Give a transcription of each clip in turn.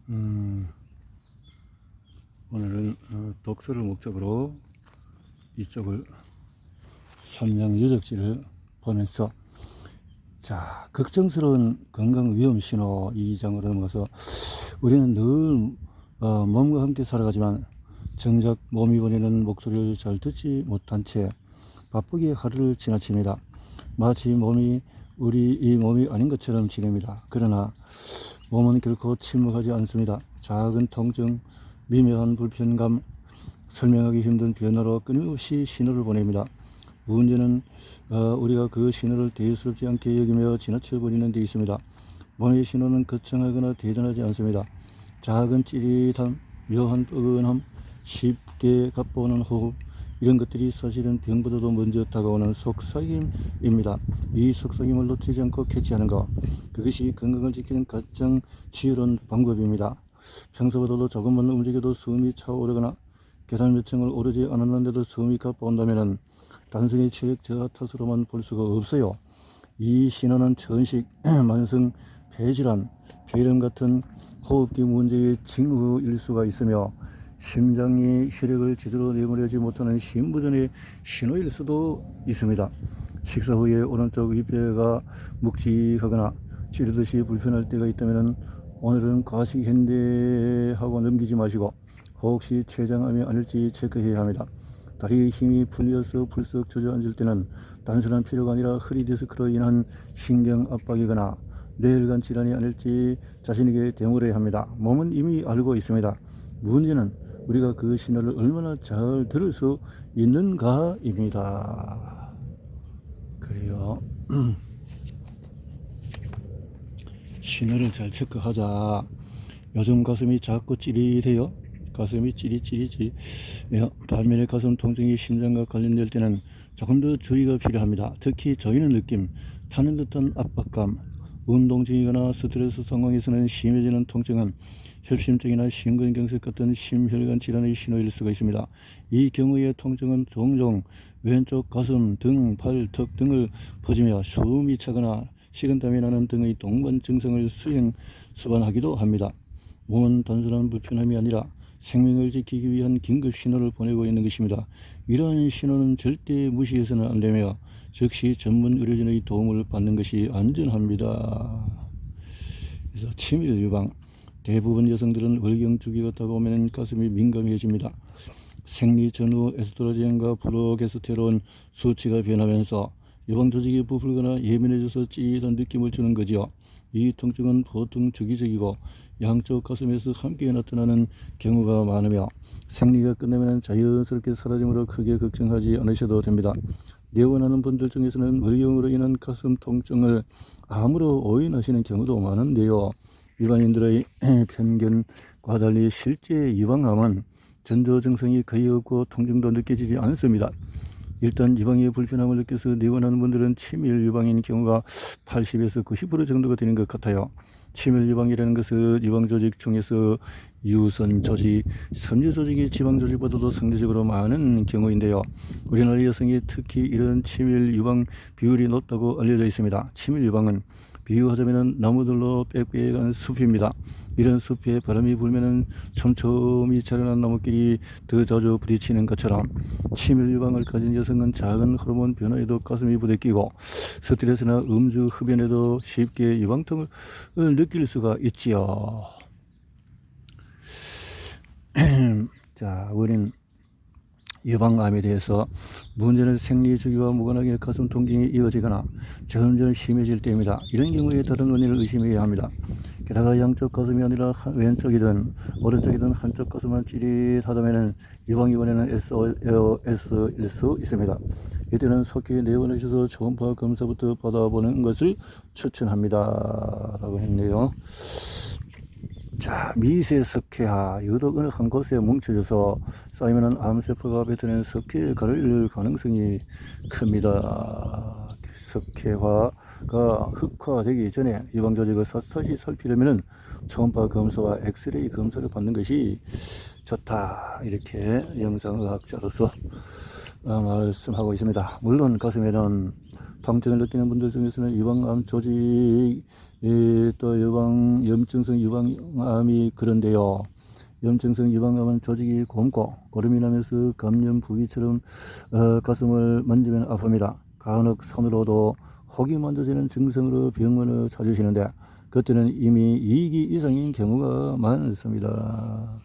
음, 오늘은 독서를 목적으로 이쪽을 산양 유적지를 보면서 걱정스러운 건강 위험 신호 2장으로 넘어가서 우리는 늘 몸과 함께 살아가지만 정작 몸이 보내는 목소리를 잘 듣지 못한 채 바쁘게 하루를 지나칩니다. 마치 몸이 이 몸이 아닌 것처럼 지냅니다. 그러나 몸은 결코 침묵하지 않습니다. 작은 통증, 미묘한 불편감, 설명하기 힘든 변화로 끊임없이 신호를 보냅니다. 문제는 우리가 그 신호를 대수롭지 않게 여기며 지나쳐버리는 데 있습니다. 몸의 신호는 거창하거나 대단하지 않습니다. 작은 찌릿함, 묘한 뜨거움함, 쉽게 갑보는 호흡, 이런 것들이 사실은 병보다도 먼저 다가오는 속삭임입니다. 이 속삭임을 놓치지 않고 캐치하는 것, 그것이 건강을 지키는 가장 지혜로운 방법입니다. 평소보다도 조금만 움직여도 숨이 차오르거나 계단 몇 층을 오르지 않았는데도 숨이 가빠온다면 단순히 체력 저하 탓으로만 볼 수가 없어요. 이 신호는 천식, 만성 폐질환, 폐렴 같은 호흡기 문제의 징후일 수가 있으며 심장이 혈액을 제대로 내보내지 못하는 심부전의 신호일 수도 있습니다. 식사 후에 오른쪽 윗배가 묵직하거나 찌르듯이 불편할 때가 있다면 오늘은 과식했네 하고 넘기지 마시고 혹시 췌장암이 아닐지 체크해야 합니다. 다리의 힘이 풀려서 불쑥 주저앉을 때는 단순한 피로가 아니라 허리 디스크로 인한 신경 압박이거나 뇌혈관 질환이 아닐지 자신에게 되물어야 합니다. 몸은 이미 알고 있습니다. 문제는 우리가 그 신호를 얼마나 잘 들을 수 있는가입니다. 그래요. 신호를 잘 체크하자. 요즘 가슴이 자꾸 찌릿해요. 가슴이 찌릿. 반면에 가슴 통증이 심장과 관련될 때는 조금 더 주의가 필요합니다. 특히 저희는 느낌, 타는 듯한 압박감, 운동 중이거나 스트레스 상황에서는 심해지는 통증은 협심증이나 심근경색 같은 심혈관 질환의 신호일 수가 있습니다. 이 경우의 통증은 종종 왼쪽 가슴, 등, 발, 턱 등을 퍼지며 숨이 차거나 식은땀이 나는 등의 동반 증상을 수반하기도 합니다. 몸은 단순한 불편함이 아니라 생명을 지키기 위한 긴급 신호를 보내고 있는 것입니다. 이러한 신호는 절대 무시해서는 안 되며 즉시 전문 의료진의 도움을 받는 것이 안전합니다. 그래서 치밀 유방. 대부분 여성들은 월경 주기가 다가오면 가슴이 민감해집니다. 생리 전후 에스트로겐과 프로게스테론 수치가 변하면서 유방 조직이 부풀거나 예민해져서 찌릿한 느낌을 주는 거지요. 이 통증은 보통 주기적이고 양쪽 가슴에서 함께 나타나는 경우가 많으며 생리가 끝나면 자연스럽게 사라지므로 크게 걱정하지 않으셔도 됩니다. 내원하는 분들 중에서는 월경으로 인한 가슴 통증을 암으로 오인하시는 경우도 많은데요. 일반인들의 편견과 달리 실제 유방암은 전조 증상이 거의 없고 통증도 느껴지지 않습니다. 일단 유방의 불편함을 느껴서 내원하는 분들은 치밀 유방인 경우가 80에서 90% 정도가 되는 것 같아요. 치밀 유방이라는 것은 유방 조직 중에서 유선 조직, 섬유 조직이 지방 조직보다도 상대적으로 많은 경우인데요. 우리나라 여성이 특히 이런 치밀 유방 비율이 높다고 알려져 있습니다. 치밀 유방은 비유하자면 나무들로 빽빽한 숲입니다. 이런 숲에 바람이 불면 촘촘히 자라난 나무끼리 더 자주 부딪히는 것처럼 치밀 유방을 가진 여성은 작은 호르몬 변화에도 가슴이 부대끼고 스트레스나 음주 흡연에도 쉽게 유방통을 느낄 수가 있지요. 우린 유방암에 대해서 문제는 생리 주기와 무관하게 가슴 통증이 이어지거나 점점 심해질 때입니다. 이런 경우에 다른 원인을 의심해야 합니다. 게다가 양쪽 가슴이 아니라 왼쪽이든 오른쪽이든 한쪽 가슴만 찌릿하다면 유방이 보내는 SOS일 수 있습니다. 이때는 속히 내원하셔서 초음파 검사부터 받아보는 것을 추천합니다. 라고 했네요. 미세 석회화. 유독 어느 한 곳에 뭉쳐져서 쌓이면 암세포가 뱉어낸 석회에 가를 가능성이 큽니다. 석회화가 흑화되기 전에 유방조직을 샅샅이 살피려면 초음파 검사와 엑스레이 검사를 받는 것이 좋다. 이렇게 영상의학자로서 말씀하고 있습니다. 물론 가슴에는 통증을 느끼는 분들 중에서는 유방암 조직이 또 염증성 유방암이 그런데요. 염증성 유방암은 조직이 곪고 고름이 나면서 감염 부위처럼 가슴을 만지면 아픕니다. 간혹 손으로도 혹이 만져지는 증상으로 병원을 찾으시는데 그때는 이미 2기 이상인 경우가 많습니다.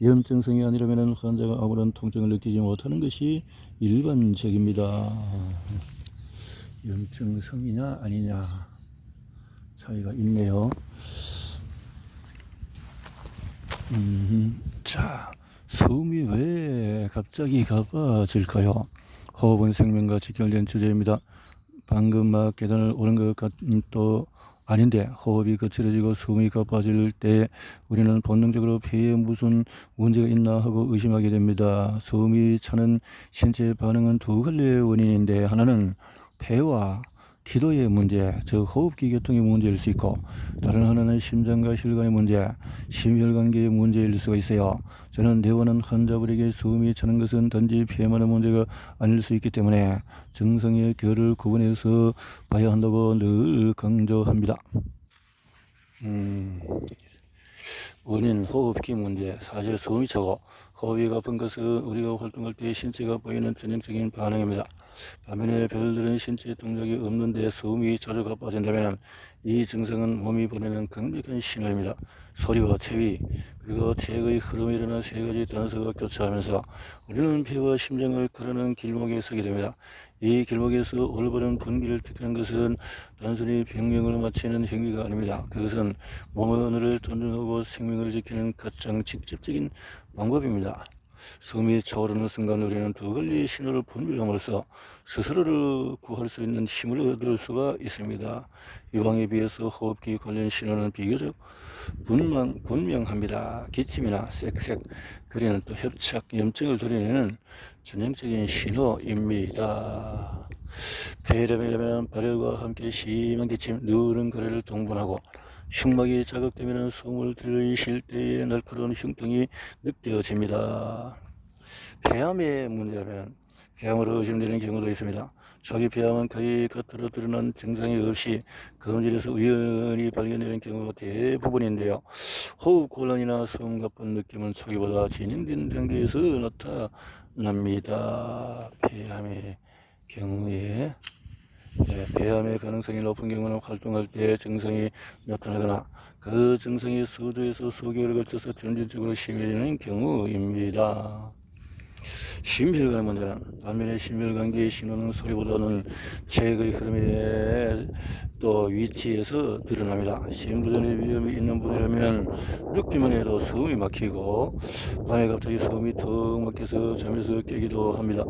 염증성이 아니라면 환자가 아무런 통증을 느끼지 못하는 것이 일반적입니다. 염증성이냐 아니냐 차이가 있네요. 자, 숨이 왜 갑자기 가빠질까요? 호흡은 생명과 직결된 주제입니다. 방금 막 계단을 오른 것 같도 아닌데 호흡이 거칠어지고 숨이 가빠질 때 우리는 본능적으로 폐에 무슨 문제가 있나 하고 의심하게 됩니다. 숨이 차는 신체 반응은 두 갈래의 원인인데 하나는 폐와 기도의 문제, 즉 호흡기 계통의 문제일 수 있고 다른 하나는 심장과 혈관의 문제, 심혈관계의 문제일 수가 있어요. 저는 내원한 환자분에게 숨이 차는 것은 단지 폐만의 문제가 아닐 수 있기 때문에 증상의 결을 구분해서 봐야 한다고 늘 강조합니다. 원인 호흡기 문제, 사실 숨이 차고 호흡이 가쁜 것은 우리가 활동할 때 신체가 보이는 전형적인 반응입니다. 반면에 별들은 신체 동작이 없는데 숨이 자주 가빠진다면 이 증상은 몸이 보내는 강력한 신호입니다. 소리와 체위 그리고 체액의 흐름에 일어난 세 가지 단서가 교차하면서 우리는 폐와 심장을 가르는 길목에 서게 됩니다. 이 길목에서 올바른 분기를 택하는 것은 단순히 병명을 맞추는 행위가 아닙니다. 그것은 몸의 언어를 존중하고 생명을 지키는 가장 직접적인 방법입니다. 숨이 차오르는 순간 우리는 두 갈래의 신호를 분별함으로써 스스로를 구할 수 있는 힘을 얻을 수가 있습니다. 유방에 비해서 호흡기 관련 신호는 비교적 분명합니다. 기침이나 쌕쌕, 그리는 또 협착, 염증을 드러내는 전형적인 신호입니다. 폐렴이라면 발열과 함께 심한 기침, 누른 거래를 동반하고 흉막이 자극되면 숨을 들이쉴 때의 날카로운 흉통이 느껴집니다. 폐암의 문제라면 폐암으로 의심되는 경우도 있습니다. 초기 폐암은 거의 겉으로 드러난 증상이 없이 검진에서 우연히 발견되는 경우가 대부분인데요. 호흡 곤란이나 숨 가쁜 느낌은 초기보다 진행된 단계에서 나타납니다. 폐암의 경우에 폐암의 가능성이 높은 경우는 활동할 때 증상이 나타나거나 그 증상이 수두에서 수개월에 걸쳐서 점진적으로 심해지는 경우입니다. 심혈관 문제는 반면에 심혈관계의 신호는 소리보다는 체액의 흐름에 또 위치에서 드러납니다. 심부전의 위험이 있는 분이라면 눕기만 해도 숨이 막히고 밤에 갑자기 숨이 턱 막혀서 잠에서 깨기도 합니다.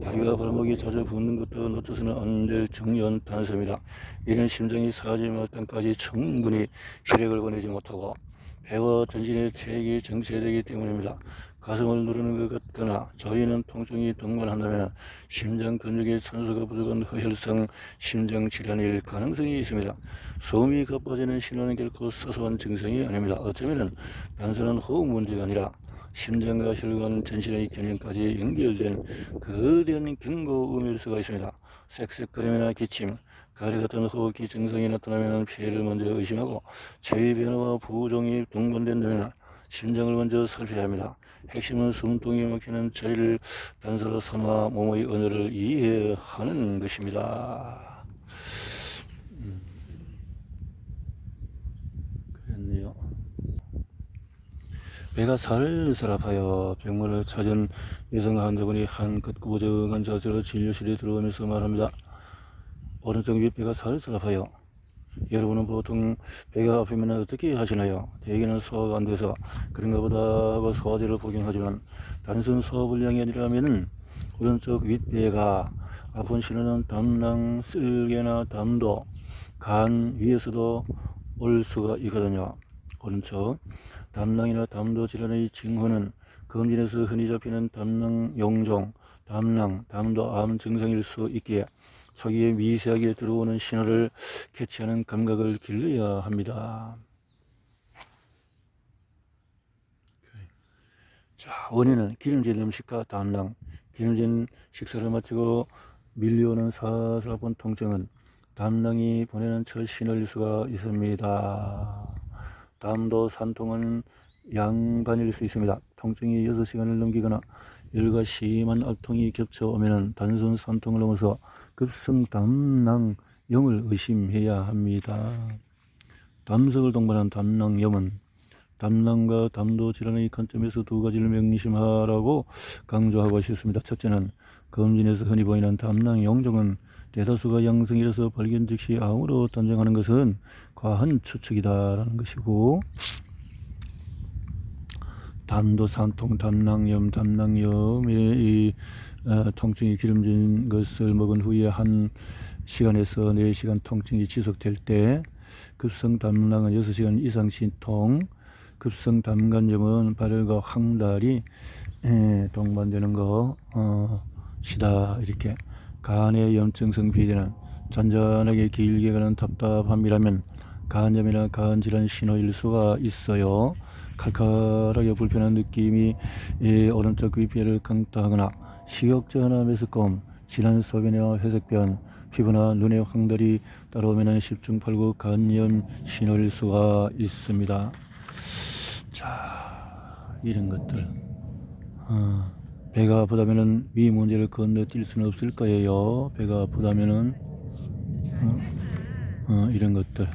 다리와 발목이 자주 붓는 것도 놓쳐서는 안 될 중요한 단서입니다. 이는 심장이 사지 말단까지 충분히 혈액을 보내지 못하고 폐와 전신의 체액이 정체되기 때문입니다. 가슴을 누르는 것 같거나 저리는 통증이 동반한다면 심장 근육에 산소가 부족한 허혈성 심장 질환일 가능성이 있습니다. 숨이 가빠지는 신호는 결코 사소한 증상이 아닙니다. 어쩌면 단순한 호흡 문제가 아니라 심장과 혈관 전신의 균형까지 연결된 거대한 경고음일 수가 있습니다. 쌕쌕거림이나 기침, 가래 같은 호흡기 증상이 나타나면 폐를 먼저 의심하고 체위 변화와 부종이 동반된다면 심장을 먼저 살펴야 합니다. 핵심은 숨통이 막히는 자리를 단서로 삼아 몸의 언어를 이해하는 것입니다. 그랬네요. 배가 살살 아파요. 병원을 찾은 여성 환자분이 한껏 구부정한 자세로 진료실에 들어오면서 말합니다. 오른쪽 윗배가 살살 아파요. 여러분은 보통 배가 아프면 어떻게 하시나요? 대개는 소화가 안 돼서 그런가 보다 하고 소화제를 복용하지만 단순 소화불량이 아니라면 오른쪽 윗배가 아픈 신호는 담낭, 쓸개나 담도, 간 위에서도 올 수가 있거든요. 오른쪽 담낭이나 담도 질환의 징후는 검진에서 흔히 잡히는 담낭 용종, 담낭, 담도 암 증상일 수 있기에 초기에 미세하게 들어오는 신호를 캐치하는 감각을 길러야 합니다. 자, 원인은 기름진 음식과 담낭, 기름진 식사를 마치고 밀려오는 사슬 아픈 통증은 담낭이 보내는 첫 신호일 수가 있습니다. 담도 산통은 양반일 수 있습니다. 통증이 6시간을 넘기거나 열과 심한 압통이 겹쳐오면 단순 산통을 넘어서 급성 담낭염을 의심해야 합니다. 담석을 동반한 담낭염은 담낭과 담도 질환의 관점에서 두 가지를 명심하라고 강조하고 싶습니다. 첫째는 검진에서 흔히 보이는 담낭 영종은 대다수가 양성이라서 발견 즉시 암으로 단정하는 것은 과한 추측이다라는 것이고, 담도 산통, 담낭염, 담낭염의 이 통증이 기름진 것을 먹은 후에 1시간에서 4시간 통증이 지속될 때, 급성 담낭은 6시간 이상 신통, 급성 담간염은 발열과 황달이 동반되는 것이다. 이렇게 간의 염증성 비대는 잔잔하게 길게 가는 답답함이라면 간염이나 간질환 신호일 수가 있어요. 칼칼하게 불편한 느낌이 오른쪽 귀뼈를 강타하거나 식욕저하나 메스꺼움, 진한 소변이나 회색변, 피부나 눈에 황달이 따라오면 10중 8구 간염 신호일 수가 있습니다. 자, 이런 것들. 배가 아프다면은 위 문제를 건너뛸 수는 없을 거예요. 배가 아프다면은 이런 것들.